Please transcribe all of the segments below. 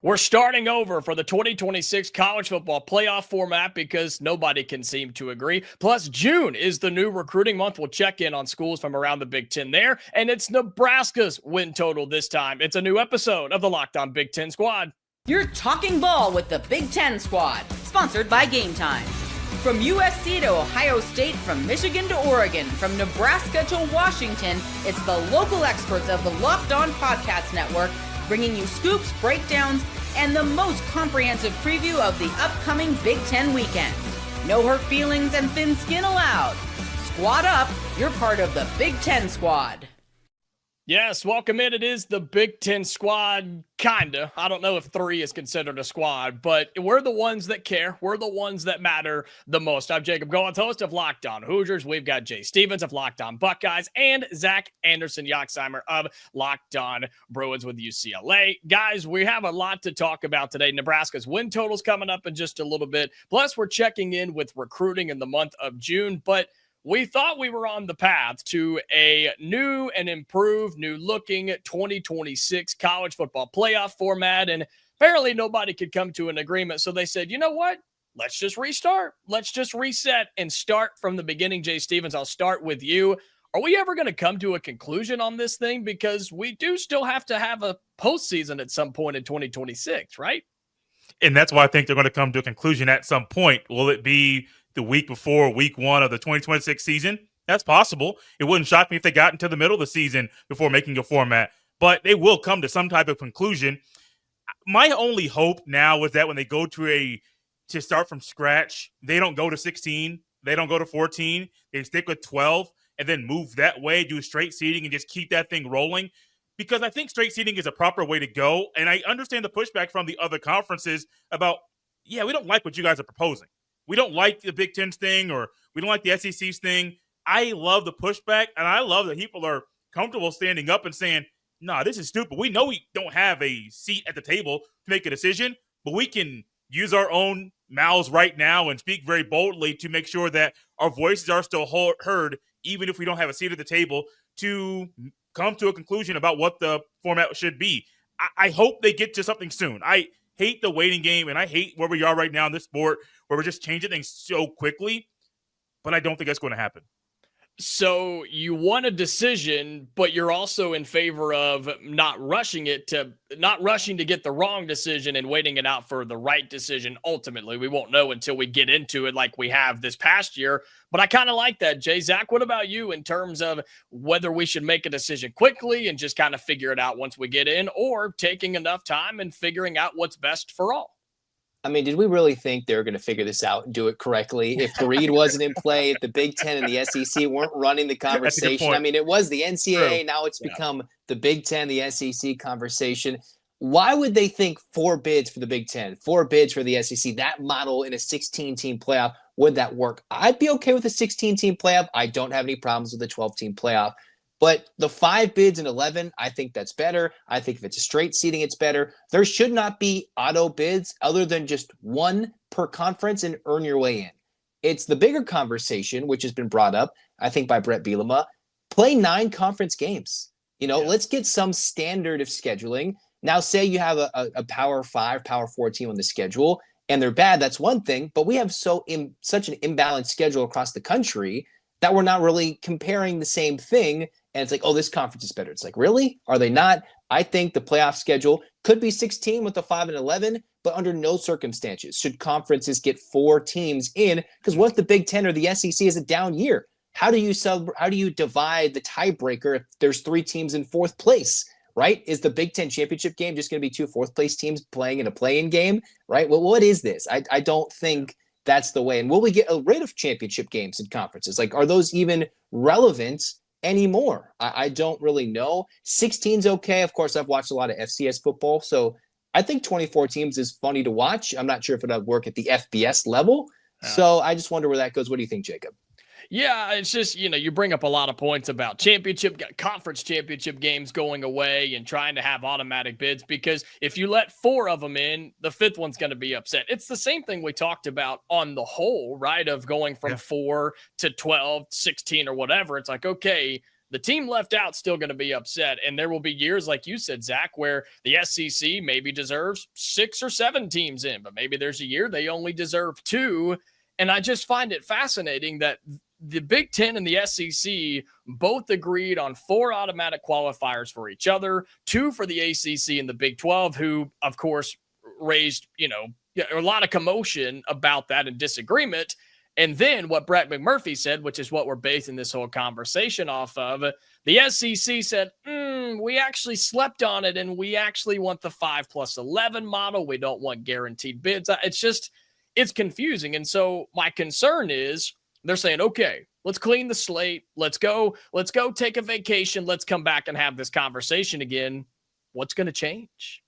We're starting over for the 2026 college football playoff format because nobody can seem to agree. Plus, June is the new recruiting month. We'll check in on schools from around the Big Ten there. And it's Nebraska's win total this time. It's a new episode of the Locked On Big Ten Squad. You're talking ball with the Big Ten Squad, sponsored by Game Time. From USC to Ohio State, from Michigan to Oregon, from Nebraska to Washington, it's the local experts of the Locked On Podcast Network bringing you scoops, breakdowns, and the most comprehensive preview of the upcoming Big Ten weekend. No hurt feelings and thin skin allowed. Squad up, you're part of the Big Ten Squad. Yes, welcome in. It is the Big Ten Squad, kinda. I don't know if 3 is considered a squad, but we're the ones that care. We're the ones that matter the most. I'm Jacob Goins, host of Locked On Hoosiers. We've got Jay Stevens of Locked On Buckeyes and Zach Anderson-Yoxheimer of Locked On Bruins with UCLA. Guys, we have a lot to talk about today. Nebraska's win total's coming up in just a little bit. Plus, we're checking in with recruiting in the month of June, but we thought we were on the path to a new and improved, new-looking 2026 college football playoff format, and apparently nobody could come to an agreement. So they said, you know what? Let's just restart. Let's just reset and start from the beginning. Jay Stevens, I'll start with you. Are we ever going to come to a conclusion on this thing? Because we do still have to have a postseason at some point in 2026, right? And that's why I think they're going to come to a conclusion at some point. Will it be the week before week 1 of the 2026 season? That's possible. It wouldn't shock me if they got into the middle of the season before making a format, but they will come to some type of conclusion. My only hope now is that when they go to start from scratch, they don't go to 16, they don't go to 14, they stick with 12 and then move that way, do straight seeding and just keep that thing rolling. Because I think straight seeding is a proper way to go. And I understand the pushback from the other conferences about, yeah, we don't like what you guys are proposing. We don't like the Big Ten's thing, or we don't like the SEC's thing. I love the pushback, and I love that people are comfortable standing up and saying, nah, this is stupid. We know we don't have a seat at the table to make a decision, but we can use our own mouths right now and speak very boldly to make sure that our voices are still heard, even if we don't have a seat at the table, to come to a conclusion about what the format should be. I hope they get to something soon. I hate the waiting game, and I hate where we are right now in this sport where we're just changing things so quickly, but I don't think that's going to happen. So you want a decision, but you're also in favor of not rushing to get the wrong decision and waiting it out for the right decision. Ultimately, we won't know until we get into it like we have this past year. But I kind of like that, Jay. Zach, what about you in terms of whether we should make a decision quickly and just kind of figure it out once we get in, or taking enough time and figuring out what's best for all? I mean, did we really think they were going to figure this out and do it correctly? If greed wasn't in play, if the Big Ten and the SEC weren't running the conversation, I mean, it was the NCAA. True. Now it's become the Big Ten, the SEC conversation. Why would they think 4 bids for the Big Ten, 4 bids for the SEC, that model in a 16-team playoff, would that work? I'd be okay with a 16-team playoff. I don't have any problems with a 12-team playoff. But the 5 bids and 11, I think that's better. I think if it's a straight seeding, it's better. There should not be auto bids other than just 1 per conference and earn your way in. It's the bigger conversation, which has been brought up, I think, by Brett Bielema. Play 9 conference games. Let's get some standard of scheduling. Now, say you have a Power 5, Power 4 team on the schedule, and they're bad. That's one thing. But we have such an imbalanced schedule across the country that we're not really comparing the same thing. And it's like, oh, this conference is better. It's like, really? Are they not? I think the playoff schedule could be 16 with the 5 and 11, but under no circumstances should conferences get 4 teams in. Because what if the Big Ten or the SEC is a down year? How do you divide the tiebreaker if there's 3 teams in 4th place? Right? Is the Big Ten championship game just going to be 2 4th place teams playing in a play-in game? Right? Well, what is this? I don't think that's the way. And will we get rid of championship games in conferences? Like, are those even relevant anymore? I don't really know. 16's okay. Of course, I've watched a lot of FCS football, so I think 24 teams is funny to watch. I'm not sure if it'll work at the FBS level. So I just wonder where that goes. What do you think, Jacob? Yeah, it's just, you bring up a lot of points about conference championship games going away and trying to have automatic bids, because if you let 4 of them in, the 5th one's going to be upset. It's the same thing we talked about on the whole, right, of going from 4 to 12, 16 or whatever. It's like, okay, the team left out still going to be upset. And there will be years, like you said, Zach, where the SEC maybe deserves 6 or 7 teams in, but maybe there's a year they only deserve 2. And I just find it fascinating that the Big Ten and the SEC both agreed on 4 automatic qualifiers for each other, 2 for the ACC and the Big 12, who, of course, raised, a lot of commotion about that and disagreement. And then what Brett McMurphy said, which is what we're basing this whole conversation off of, the SEC said, we actually slept on it, and we actually want the 5+11 model. We don't want guaranteed bids. It's confusing. And so my concern is, they're saying, okay, let's clean the slate. Let's go take a vacation. Let's come back and have this conversation again. What's going to change?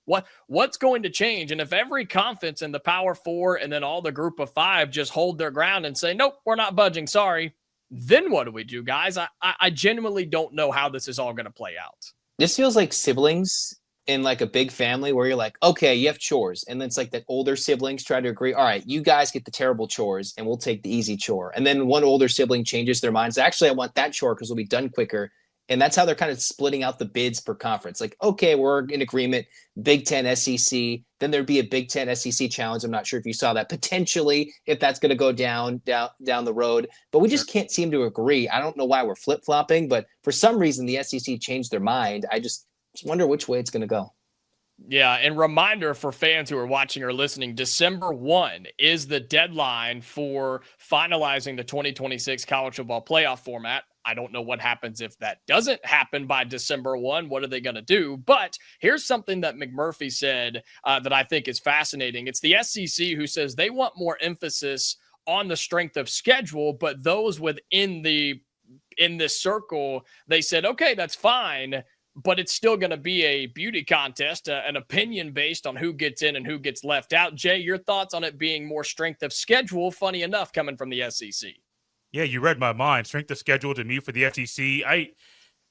What's going to change? And if every conference in the Power 4 and then all the Group of 5 just hold their ground and say, nope, we're not budging, sorry, then what do we do, guys? I genuinely don't know how this is all going to play out. This feels like siblings in like a big family where you're like, okay, you have chores. And then it's like that older siblings try to agree. All right, you guys get the terrible chores and we'll take the easy chore. And then one older sibling changes their minds. Actually, I want that chore because we'll be done quicker. And that's how they're kind of splitting out the bids per conference. Like, okay, we're in agreement, Big Ten, SEC. Then there'd be a Big Ten, SEC challenge. I'm not sure if you saw that potentially, if that's going to go down the road. But we just can't seem to agree. I don't know why we're flip-flopping, but for some reason the SEC changed their mind. I just wonder which way it's going to go. Yeah, and reminder for fans who are watching or listening, December 1 is the deadline for finalizing the 2026 college football playoff format. I don't know what happens if that doesn't happen by December 1. What are they going to do? But here's something that McMurphy said that I think is fascinating. It's the SEC who says they want more emphasis on the strength of schedule, but those within in this circle, they said, okay, that's fine, but it's still going to be a beauty contest, an opinion based on who gets in and who gets left out. Jay, your thoughts on it being more strength of schedule, funny enough, coming from the SEC. Yeah, you read my mind. Strength of schedule to me for the SEC.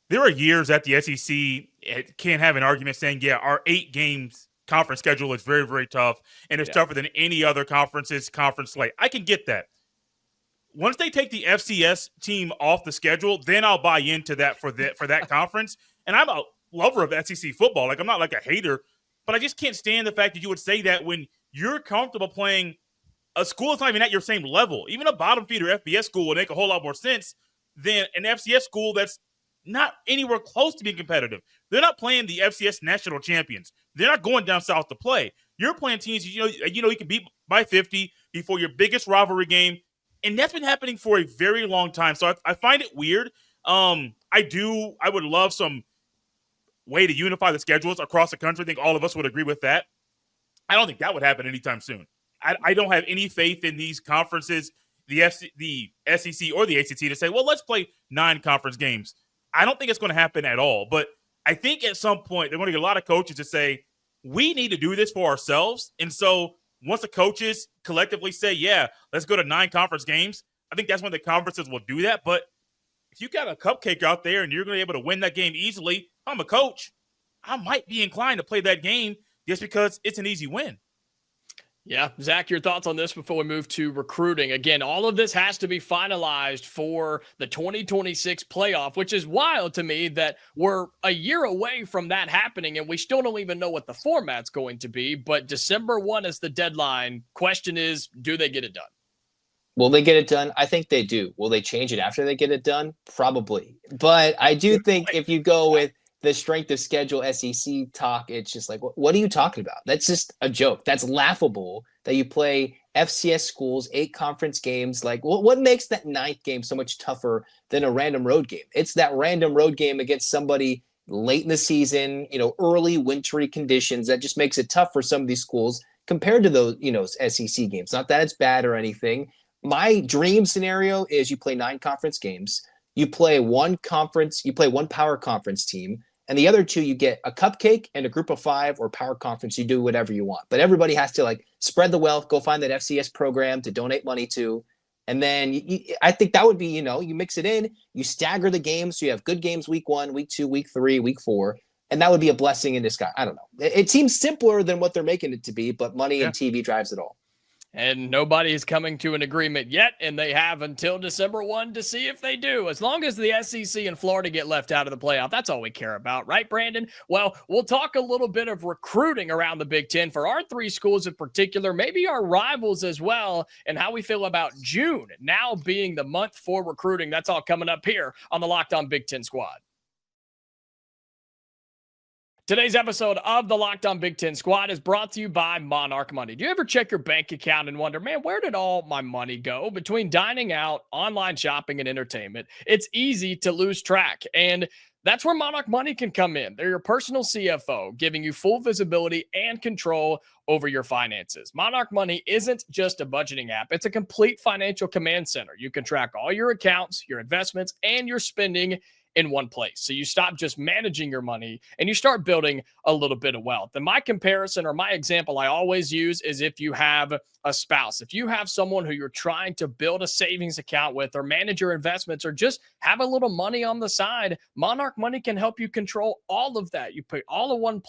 There are years that the SEC can't have an argument saying, yeah, our 8 games conference schedule is very, very tough, and it's tougher than any other conference's conference slate. I can get that. Once they take the FCS team off the schedule, then I'll buy into that for that conference. And I'm a lover of SEC football. Like, I'm not like a hater, but I just can't stand the fact that you would say that when you're comfortable playing a school that's not even at your same level. Even a bottom feeder FBS school would make a whole lot more sense than an FCS school that's not anywhere close to being competitive. They're not playing the FCS national champions. They're not going down south to play. You're playing teams you can beat by 50 before your biggest rivalry game, and that's been happening for a very long time. So I find it weird. I would love some way to unify the schedules across the country. I think all of us would agree with that. I don't think that would happen anytime soon. I don't have any faith in these conferences, the SEC or the ACC, to say, well, let's play 9 conference games. I don't think it's going to happen at all. But I think at some point they're going to get a lot of coaches to say, we need to do this for ourselves. And so once the coaches collectively say, yeah, let's go to 9 conference games, I think that's when the conferences will do that. But if you got a cupcake out there and you're going to be able to win that game easily, if I'm a coach, I might be inclined to play that game just because it's an easy win. Yeah. Zach, your thoughts on this before we move to recruiting? Again, all of this has to be finalized for the 2026 playoff, which is wild to me that we're a year away from that happening and we still don't even know what the format's going to be. But December 1 is the deadline. Question is, do they get it done? Will they get it done? I think they do. Will they change it after they get it done? Probably. But I do think if you go with the strength of schedule SEC talk, it's just like, what are you talking about? That's just a joke. That's laughable that you play FCS schools, 8 conference games. Like, what makes that 9th game so much tougher than a random road game? It's that random road game against somebody late in the season, early wintry conditions that just makes it tough for some of these schools compared to those, SEC games. Not that it's bad or anything. My dream scenario is you play 9 conference games. You play one power conference team. And the other 2, you get a cupcake and a group of 5 or power conference. You do whatever you want. But everybody has to spread the wealth, go find that FCS program to donate money to. And then I think that would be, you mix it in, you stagger the games. So you have good games week 1, week 2, week 3, week 4. And that would be a blessing in disguise. I don't know. It seems simpler than what they're making it to be, but money and TV drives it all. And nobody is coming to an agreement yet, and they have until December 1 to see if they do. As long as the SEC and Florida get left out of the playoff, that's all we care about, right, Brandon? Well, we'll talk a little bit of recruiting around the Big Ten for our three schools in particular, maybe our rivals as well, and how we feel about June now being the month for recruiting. That's all coming up here on the Locked On Big Ten Squad. Today's episode of the Locked On Big Ten Squad is brought to you by Monarch Money. Do you ever check your bank account and wonder, man, where did all my money go? Between dining out, online shopping, and entertainment, it's easy to lose track. And that's where Monarch Money can come in. They're your personal CFO, giving you full visibility and control over your finances. Monarch Money isn't just a budgeting app. It's a complete financial command center. You can track all your accounts, your investments, and your spending in one place. So you stop just managing your money and you start building a little bit of wealth. And my comparison or my example I always use is if you have a spouse, if you have someone who you're trying to build a savings account with or manage your investments or just have a little money on the side, Monarch Money can help you control all of that. You put all in one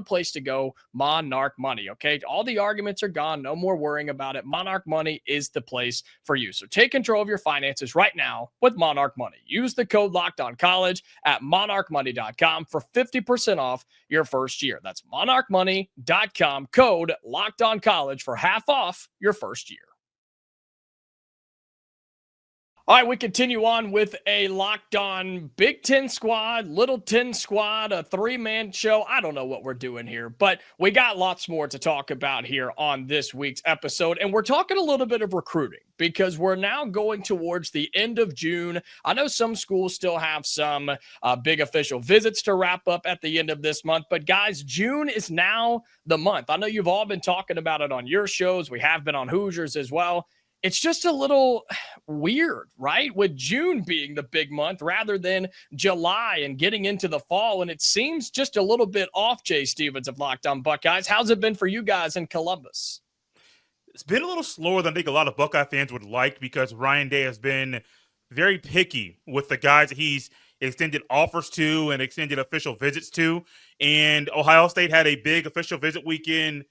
place to go, Monarch Money, okay? All the arguments are gone. No more worrying about it. Monarch Money is the place for you. So take control of your finances right now with Monarch Money. Use the code LOCKEDONCollege at monarchmoney.com for 50% off your first year. That's monarchmoney.com, code LOCKEDONCollege for half off your first year. All right, we continue on with a Locked On Big Ten Squad, Little Ten Squad, a three-man show. I don't know what we're doing here, but we got lots more to talk about here on this week's episode. And we're talking a little bit of recruiting because we're now going towards the end of June. I know some schools still have some big official visits to wrap up at the end of this month, but guys, June is now the month. I know you've all been talking about it on your shows. We have been on Hoosiers as well. It's just a little weird, right? With June being the big month rather than July and getting into the fall. And it seems just a little bit off, Jay Stevens of Locked On Buckeyes. How's it been for you guys in Columbus? It's been a little slower than I think a lot of Buckeye fans would like because Ryan Day has been very picky with the guys that he's extended offers to and extended official visits to. And Ohio State had a big official visit weekend.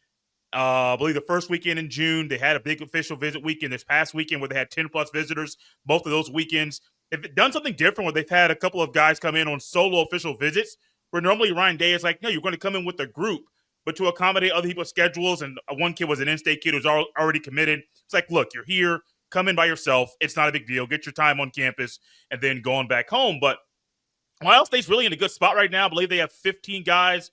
I believe the first weekend in June, they had a big official visit weekend this past weekend where they had 10 plus visitors. Both of those weekends, they've done something different where they've had a couple of guys come in on solo official visits where normally Ryan Day is like, no, you're going to come in with a group, but to accommodate other people's schedules. And one kid was an in-state kid who's already committed. It's like, look, you're here, come in by yourself. It's not a big deal. Get your time on campus and then going back home. But Ohio State's really in a good spot right now. I believe they have 15 guys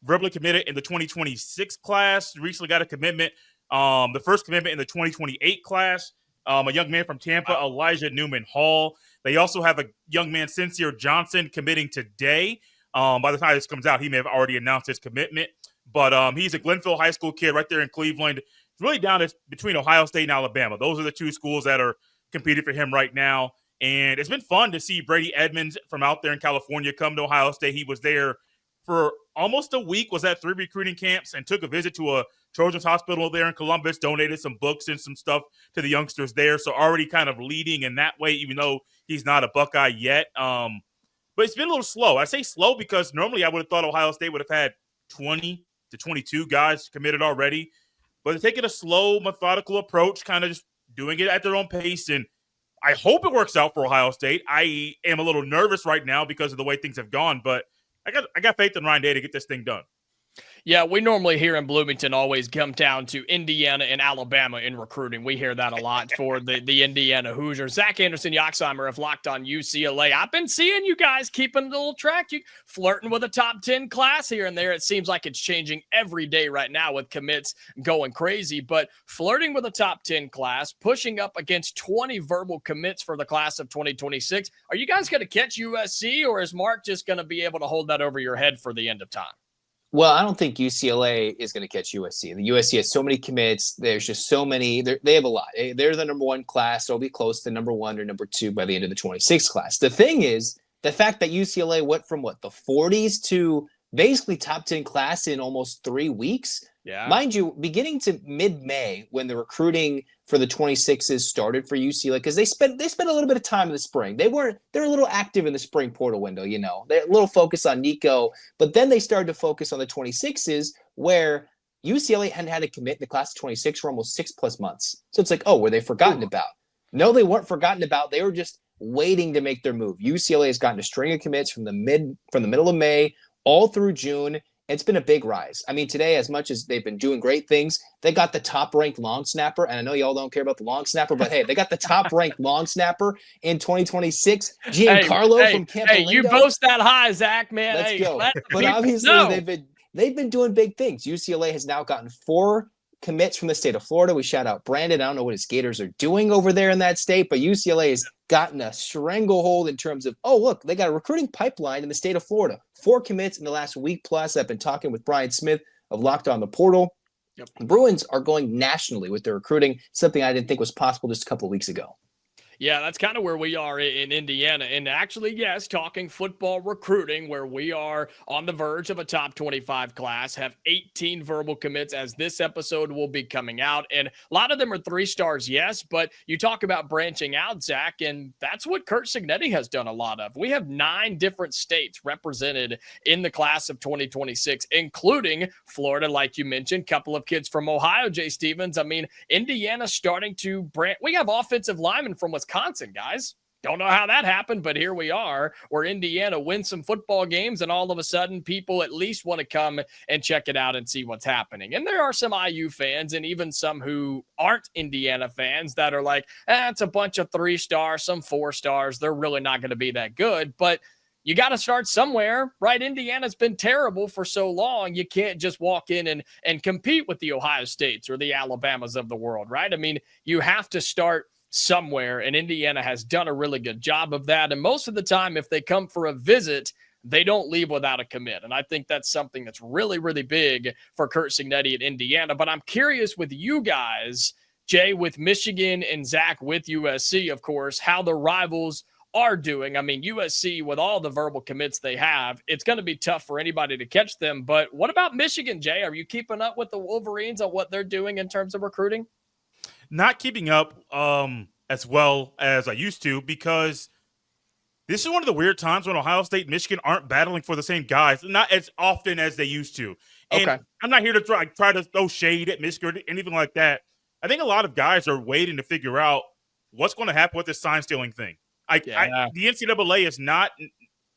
verbally committed in the 2026 class. Recently got a commitment, the first commitment in the 2028 class. A young man from Tampa, Elijah Newman Hall. They also have a young man, Sincere Johnson, committing today. By the time this comes out, he may have already announced his commitment. But he's a Glenville High School kid right there in Cleveland. It's really down between Ohio State and Alabama. Those are the two schools that are competing for him right now. And it's been fun to see Brady Edmonds from out there in California come to Ohio State. He was there for almost a week, was at 3 recruiting camps and took a visit to a Children's Hospital there in Columbus, donated some books and some stuff to the youngsters there. So already kind of leading in that way, even though he's not a Buckeye yet. But it's been a little slow. I say slow because normally I would have thought Ohio State would have had 20 to 22 guys committed already. But they're taking a slow, methodical approach, kind of just doing it at their own pace. And I hope it works out for Ohio State. I am a little nervous right now because of the way things have gone, but I got faith in Ryan Day to get this thing done. Yeah, we normally here in Bloomington always come down to Indiana and Alabama in recruiting. We hear that a lot for the Indiana Hoosiers. Zach Anderson, Yoxheimer of Locked On UCLA. I've been seeing you guys keeping a little track. You flirting with a top 10 class here and there. It seems like it's changing every day right now with commits going crazy. But flirting with a top 10 class, pushing up against 20 verbal commits for the class of 2026. Are you guys going to catch USC, or is Mark just going to be able to hold that over your head for the end of time? Well, I don't think UCLA is going to catch USC. The USC has so many commits. There's just so many. They have a lot. They're the number one class. They'll be close to number one or number two by the end of the 26 class. The thing is, the fact that UCLA went from the 40s to basically top 10 class in almost 3 weeks. Yeah. Mind you, beginning to mid-May when the recruiting for the 26s started for UCLA, because they spent a little bit of time in the spring. They're a little active in the spring portal window, They're a little focused on Nico, but then they started to focus on the 26s where UCLA hadn't had a commit in the class of 26 for almost 6+ months. So it's like, oh, were they forgotten about? No, they weren't forgotten about. They were just waiting to make their move. UCLA has gotten a string of commits from the middle of May all through June. It's been a big rise. I mean, today, as much as they've been doing great things, they got the top-ranked long snapper. And I know y'all don't care about the long snapper, but hey, they got the top-ranked long snapper in 2026. Giancarlo from Camp Hey, you boast that high, Zach, man. Let's go. But obviously, they've been doing big things. UCLA has now gotten 4 commits from the state of Florida. We shout out Brandon. I don't know what his Gators are doing over there in that state, but UCLA has gotten a stranglehold in terms of, oh, look, they got a recruiting pipeline in the state of Florida. 4 commits in the last week plus. I've been talking with Brian Smith of Locked On the Portal. Yep. The Bruins are going nationally with their recruiting, something I didn't think was possible just a couple of weeks ago. Yeah, that's kind of where we are in Indiana. And actually, yes, talking football recruiting, where we are on the verge of a top 25 class, have 18 verbal commits as this episode will be coming out. And a lot of them are 3 stars, yes, but you talk about branching out, Zach, and that's what Curt Cignetti has done a lot of. We have 9 different states represented in the class of 2026, including Florida, like you mentioned, a couple of kids from Ohio, Jay Stevens. I mean, Indiana starting to branch. We have offensive linemen from Wisconsin, guys. Don't know how that happened, but here we are, where Indiana wins some football games, and all of a sudden people at least want to come and check it out and see what's happening. And there are some IU fans and even some who aren't Indiana fans that are like, it's a bunch of 3 stars, some 4 stars. They're really not going to be that good, but you got to start somewhere, right? Indiana's been terrible for so long. You can't just walk in and compete with the Ohio States or the Alabamas of the world, right? I mean, you have to start somewhere, and Indiana has done a really good job of that. And most of the time, if they come for a visit, they don't leave without a commit. And I think that's something that's really, really big for Curt Cignetti at Indiana. But I'm curious with you guys, Jay with Michigan and Zach with USC, of course, how the rivals are doing. I mean, USC, with all the verbal commits they have, it's going to be tough for anybody to catch them. But what about Michigan, Jay? Are you keeping up with the Wolverines on what they're doing in terms of recruiting? Not keeping up as well as I used to, because this is one of the weird times when Ohio State and Michigan aren't battling for the same guys, not as often as they used to. And okay, I'm not here to try to throw shade at Michigan or anything like that. I think a lot of guys are waiting to figure out what's going to happen with this sign stealing thing. The NCAA is not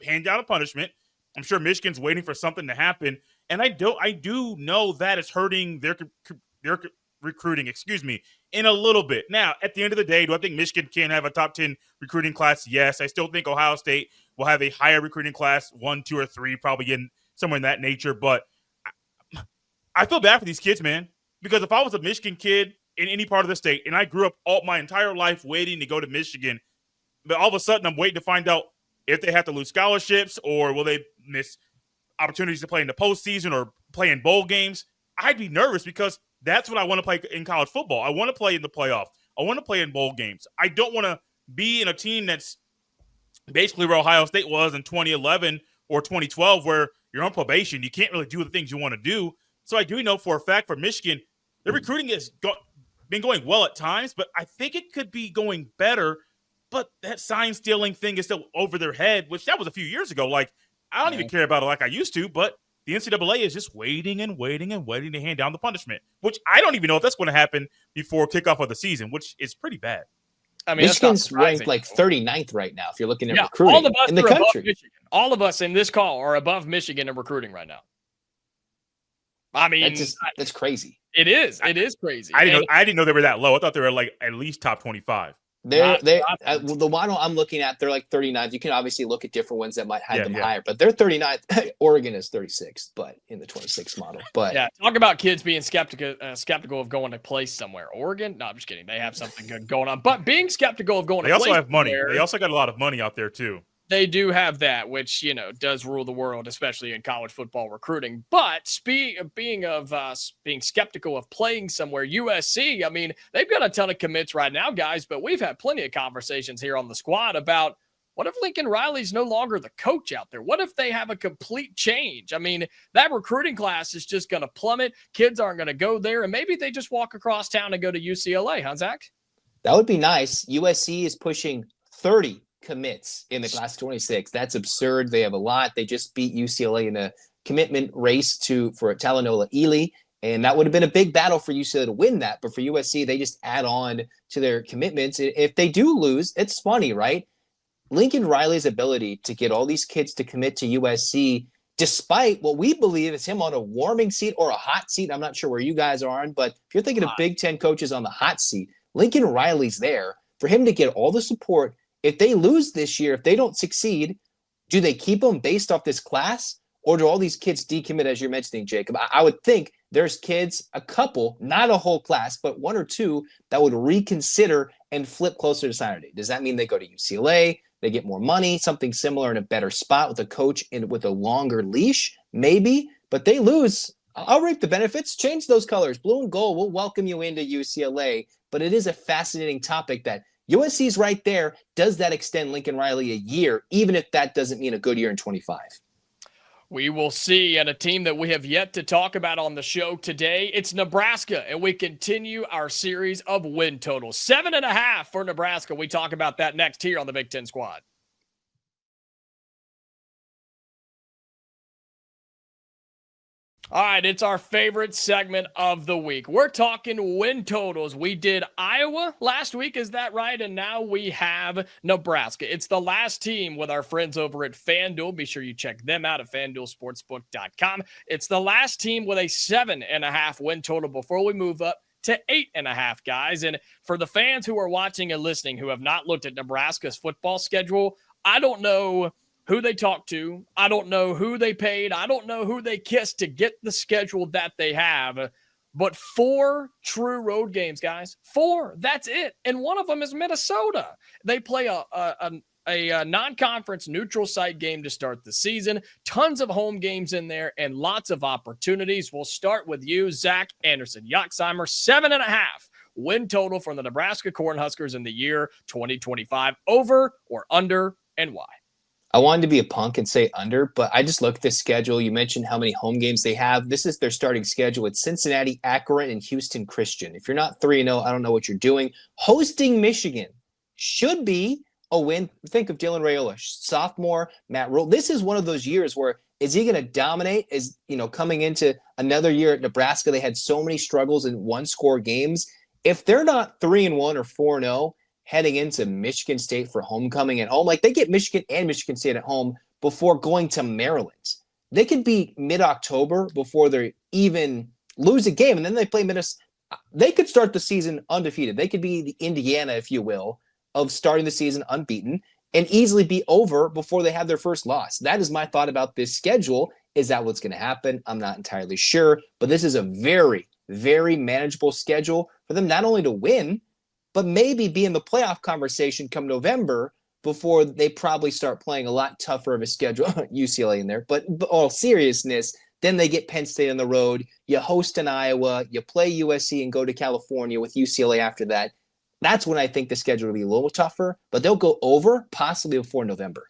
handing down a punishment. I'm sure Michigan's waiting for something to happen, and I do know that it's hurting their recruiting, in a little bit. Now, at the end of the day, do I think Michigan can have a top 10 recruiting class? Yes. I still think Ohio State will have a higher recruiting class, 1, 2, or 3, probably in somewhere in that nature. But I feel bad for these kids, man, because if I was a Michigan kid in any part of the state and I grew up all my entire life waiting to go to Michigan, but all of a sudden I'm waiting to find out if they have to lose scholarships or will they miss opportunities to play in the postseason or play in bowl games, I'd be nervous, because that's what I want to play in college football. I want to play in the playoff. I want to play in bowl games. I don't want to be in a team that's basically where Ohio State was in 2011 or 2012, where you're on probation. You can't really do the things you want to do. So I do know for a fact for Michigan, their recruiting has been going well at times, but I think it could be going better. But that sign stealing thing is still over their head, which that was a few years ago. Like, I don't even care about it like I used to, but the NCAA is just waiting and waiting and waiting to hand down the punishment, which I don't even know if that's going to happen before kickoff of the season, which is pretty bad. I mean, Michigan's ranked like 39th right now if you're looking at recruiting all of us in the country. All of us in this call are above Michigan in recruiting right now. I mean, that's crazy. It is. It is crazy. I didn't know they were that low. I thought they were like at least top 25. The one I'm looking at, they're like 39th. You can obviously look at different ones that might have them higher, but they're 39th. Oregon is 36th, but in the 26 model. But talk about kids being skeptical of going to place somewhere. Oregon? No, I'm just kidding. They have something good going on, but being skeptical of going. They also have money. They also got a lot of money out there too. They do have that, which, does rule the world, especially in college football recruiting. But being skeptical of playing somewhere, USC, I mean, they've got a ton of commits right now, guys, but we've had plenty of conversations here on the squad about what if Lincoln Riley's no longer the coach out there? What if they have a complete change? I mean, that recruiting class is just going to plummet. Kids aren't going to go there, and maybe they just walk across town and go to UCLA, huh, Zach? That would be nice. USC is pushing 30 commits in the class 26. That's absurd. They have a lot. They just beat UCLA in a commitment race for Talanoa Ely. And that would have been a big battle for UCLA to win that. But for USC, they just add on to their commitments. If they do lose, it's funny, right? Lincoln Riley's ability to get all these kids to commit to USC, despite what we believe is him on a warming seat or a hot seat. I'm not sure where you guys are on, but if you're thinking of Big Ten coaches on the hot seat, Lincoln Riley's there. For him to get all the support, if they lose this year, if they don't succeed, do they keep them based off this class? Or do all these kids decommit, as you're mentioning, Jacob? I would think there's kids, a couple, not a whole class, but one or two that would reconsider and flip closer to Saturday. Does that mean they go to UCLA? They get more money, something similar in a better spot with a coach and with a longer leash? Maybe, but they lose. I'll reap the benefits. Change those colors. Blue and gold. We'll welcome you into UCLA. But it is a fascinating topic that USC's right there. Does that extend Lincoln Riley a year, even if that doesn't mean a good year in 25? We will see. And a team that we have yet to talk about on the show today, it's Nebraska. And we continue our series of win totals. 7.5 for Nebraska. We talk about that next here on the Big Ten Squad. All right, it's our favorite segment of the week. We're talking win totals. We did Iowa last week, is that right? And now we have Nebraska. It's the last team with our friends over at FanDuel. Be sure you check them out at FanDuelSportsbook.com. It's the last team with a 7.5 win total before we move up to 8.5, guys. And for the fans who are watching and listening who have not looked at Nebraska's football schedule, I don't know who they talked to. I don't know who they paid. I don't know who they kissed to get the schedule that they have. But 4 true road games, guys. 4. That's it. And one of them is Minnesota. They play a non-conference neutral site game to start the season. Tons of home games in there and lots of opportunities. We'll start with you, Zach Anderson. Yoxheimer, 7.5 win total from the Nebraska Cornhuskers in the year 2025. Over or under, and why? I wanted to be a punk and say under, but I just looked at the schedule. You mentioned how many home games they have. This is their starting schedule. It's Cincinnati, Akron, and Houston Christian. If you're not 3-0, I don't know what you're doing. Hosting Michigan should be a win. Think of Dylan Raiola, sophomore, Matt Rhule. This is one of those years where is he going to dominate? Is, coming into another year at Nebraska, they had so many struggles in one-score games. If they're not 3-1 or 4-0, heading into Michigan State for homecoming at home. Like, they get Michigan and Michigan State at home before going to Maryland. They could be mid-October before they even lose a game, and then they play Minnesota. They could start the season undefeated. They could be the Indiana, if you will, of starting the season unbeaten and easily be over before they have their first loss. That is my thought about this schedule. Is that what's going to happen? I'm not entirely sure, but this is a very, very manageable schedule for them not only to win, but maybe be in the playoff conversation come November before they probably start playing a lot tougher of a schedule. UCLA in there. But all seriousness, then they get Penn State on the road. You host in Iowa. You play USC and go to California with UCLA after that. That's when I think the schedule will be a little tougher. But they'll go over possibly before November.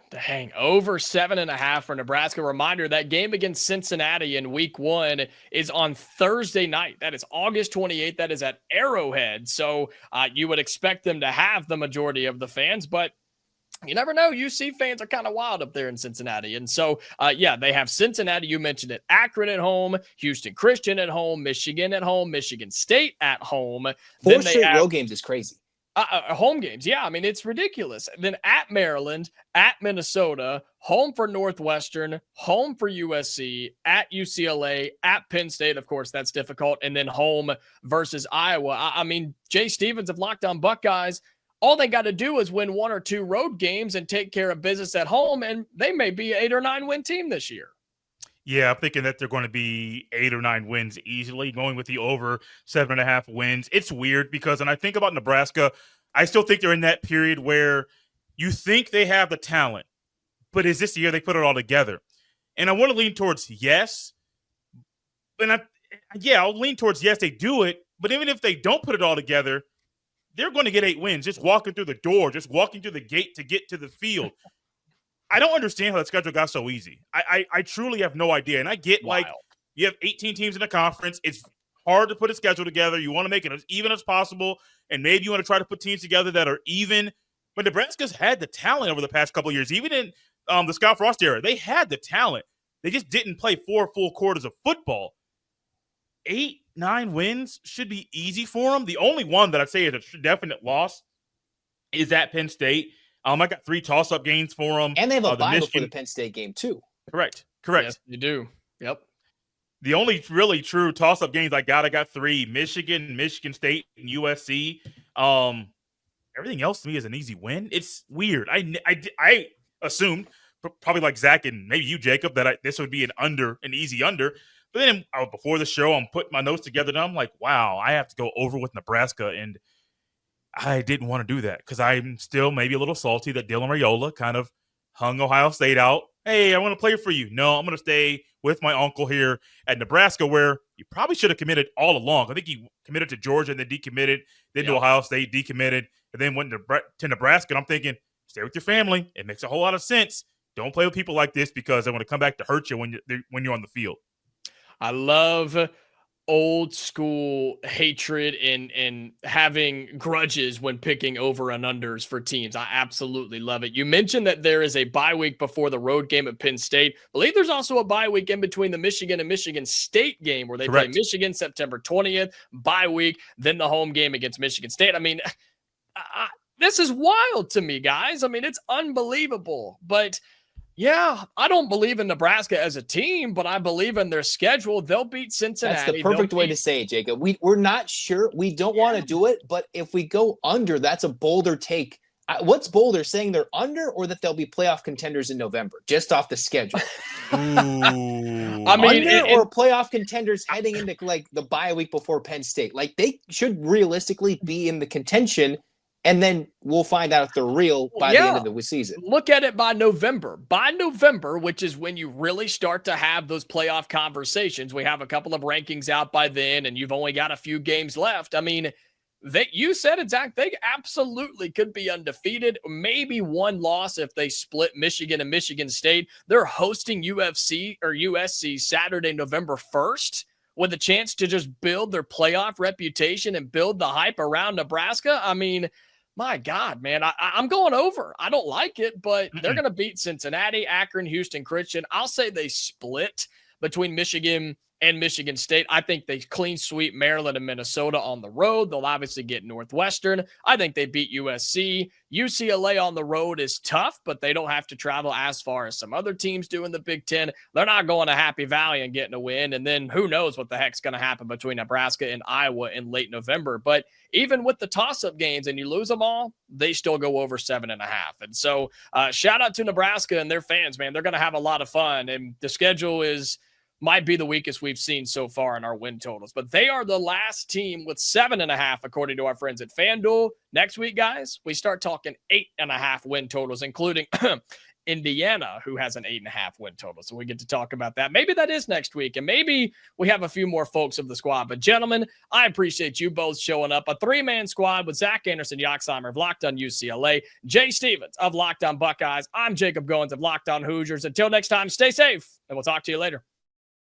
Dang, over 7.5 for Nebraska. Reminder, that game against Cincinnati in week 1 is on Thursday night. That is August 28th. That is at Arrowhead. So you would expect them to have the majority of the fans, but you never know. UC fans are kind of wild up there in Cincinnati. And so, they have Cincinnati. You mentioned it. Akron at home, Houston Christian at home, Michigan at home, Michigan State at home. 4 straight road games is crazy. Home games. Yeah, I mean, it's ridiculous. Then at Maryland, at Minnesota, home for Northwestern, home for USC, at UCLA, at Penn State. Of course, that's difficult. And then home versus Iowa. I mean, Jay Stevens of Locked On Buckeyes, all they got to do is win 1 or 2 road games and take care of business at home, and they may be an 8 or 9 win team this year. Yeah, I'm thinking that they're going to be 8 or 9 wins easily, going with the over 7.5 wins. It's weird because when I think about Nebraska, I still think they're in that period where you think they have the talent, but is this the year they put it all together? And I want to lean towards yes. And I'll lean towards yes, they do it. But even if they don't put it all together, they're going to get 8 wins just walking through the door, just walking through the gate to get to the field. I don't understand how that schedule got so easy. I truly have no idea. And I get, like, you have 18 teams in the conference. It's hard to put a schedule together. You want to make it as even as possible, and maybe you want to try to put teams together that are even. But Nebraska's had the talent over the past couple of years. Even in the Scott Frost era, they had the talent. They just didn't play 4 full quarters of football. 8-9 wins should be easy for them. The only one that I'd say is a definite loss is at Penn State. I got 3 toss-up games for them. And they have a bye before the Penn State game, too. Correct. Yes, you do. Yep. The only really true toss-up games I got 3: Michigan, Michigan State, and USC. Everything else to me is an easy win. It's weird. I assumed, probably like Zach and maybe you, Jacob, that this would be an easy under. But then before the show, I'm putting my notes together, and I'm like, wow, I have to go over with Nebraska, and I didn't want to do that because I'm still maybe a little salty that Dylan Raiola kind of hung Ohio State out. Hey, I want to play for you. No, I'm going to stay with my uncle here at Nebraska, where you probably should have committed all along. I think he committed to Georgia and then decommitted, then to Ohio State, decommitted, and then went to Nebraska. And I'm thinking, stay with your family. It makes a whole lot of sense. Don't play with people like this because they want to come back to hurt you when you're on the field. I love old school hatred and having grudges when picking over and unders for teams. I absolutely love it. You mentioned that there is a bye week before the road game at Penn State. I believe there's also a bye week in between the Michigan and Michigan State game where they play Michigan September 20th, bye week, then the home game against Michigan State. I mean, this is wild to me, guys. I mean, it's unbelievable. But yeah, I don't believe in Nebraska as a team, but I believe in their schedule. They'll beat Cincinnati. That's the perfect way to say it, Jacob. We're not sure. We don't want to do it, but if we go under, that's a bolder take. What's bolder, saying they're under or that they'll be playoff contenders in November, just off the schedule? Ooh. I mean, or playoff contenders heading into like the bye week before Penn State. Like they should realistically be in the contention. And then we'll find out if they're real by the end of the season. Look at it by November. By November, which is when you really start to have those playoff conversations. We have a couple of rankings out by then, and you've only got a few games left. I mean, you said it, Zach. They absolutely could be undefeated. Maybe one loss if they split Michigan and Michigan State. They're hosting USC Saturday, November 1st. With a chance to just build their playoff reputation and build the hype around Nebraska. I mean, my God, man, I'm going over. I don't like it, but they're going to beat Cincinnati, Akron, Houston Christian. I'll say they split between Michigan and Michigan State. I think they clean sweep Maryland and Minnesota on the road. They'll obviously get Northwestern. I think they beat USC. UCLA on the road is tough, but they don't have to travel as far as some other teams do in the Big Ten. They're not going to Happy Valley and getting a win. And then who knows what the heck's going to happen between Nebraska and Iowa in late November. But even with the toss-up games and you lose them all, they still go over 7.5. And so shout out to Nebraska and their fans, man. They're going to have a lot of fun. And the schedule might be the weakest we've seen so far in our win totals, but they are the last team with 7.5, according to our friends at FanDuel. Next week, guys, we start talking 8.5 win totals, including Indiana, who has an 8.5 win total. So we get to talk about that. Maybe that is next week, and maybe we have a few more folks of the squad. But gentlemen, I appreciate you both showing up. A 3-man squad with Zach Anderson, Yoxheimer of Locked On UCLA, Jay Stevens of Locked On Buckeyes. I'm Jacob Goins of Locked On Hoosiers. Until next time, stay safe, and we'll talk to you later.